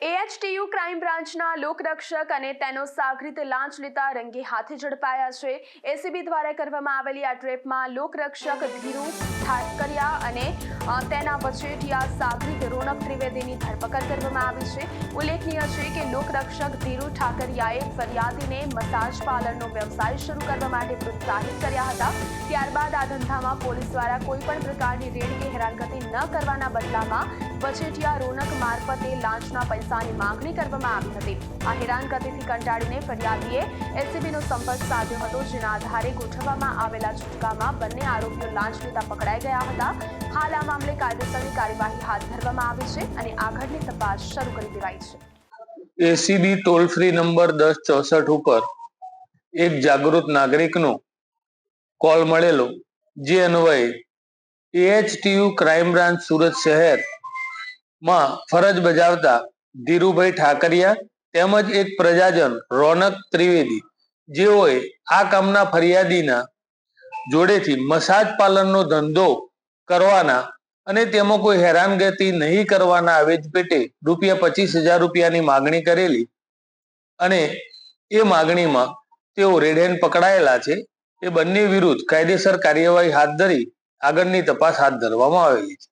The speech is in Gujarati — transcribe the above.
એએચટીયુ ક્રાઇમ બ્રાન્ચના લોકરક્ષક અને તેનો સાગરીત લાંચ લેતા રંગે હાથે ઝડપાયા છે। એસીબી દ્વારા કરવામાં આવેલી આ ટ્રેપમાં લોકરક્ષક ધીરુ ઠાકરિયા અને તેના વચેટિયા સાગરીત રોનક ત્રિવેદીની ધરપકડ કરવામાં આવી છે। ઉલ્લેખનીય છે કે લોકરક્ષક ધીરુ ઠાકરિયાએ ફરિયાદીને મસાજ પાર્લરનો વ્યવસાય શરૂ કરવા માટે પ્રોત્સાહિત કર્યા હતા। ત્યારબાદ આ ધંધામાં પોલીસ દ્વારા કોઈ પણ પ્રકારની રેડ કે હેરાનગતિ ન કરવાના બદલામાં વચેટિયા રોનક મારફતે લાંચના પૈસાની માંગણી કરવામાં આવી હતી। આ હેરાનગતિથી કંટાળીને ફરિયાદીએ એસીબીનો સંપર્ક સાધ્યો હતો, જેના આધારે ગોઠવવામાં આવેલા છૂટકામાં બંને આરોપીઓ લાંચ લેતા પકડાઈ ગયા હતા। હાલ આ મામલે કાયદેસરની કાર્યવાહી હાથ ધરવામાં આવી છે અને આગળની તપાસ શરૂ કરી દેવાઈ છે। એસીબી ટોલ ફ્રી નંબર 1064 ઉપર એક જાગૃત નાગરિકનો કોલ મળેલો, જે અન્વયે એએચટીયુ ક્રાઇમ બ્રાન્ચ સુરત શહેરમાં ફરજ બજાવતા ધીરુભાઈ ઠાકરિયા તેમજ એક પ્રજાજન રોનક ત્રિવેદી, જેઓએ આ કામના ફરિયાદીના જોડેથી મસાજ પાર્લરનો ધંધો કરવાના અને તેમાં કોઈ હેરાનગતિ નહીં કરવાના આવેજ પેટે ₹25,000ની માગણી કરેલી અને એ માગણીમાં તેઓ રેડ હેન્ડ પકડાયેલા છે। એ બંને વિરુદ્ધ કાયદેસર કાર્યવાહી હાથ ધરી આગળની તપાસ હાથ ધરવામાં આવેલી છે।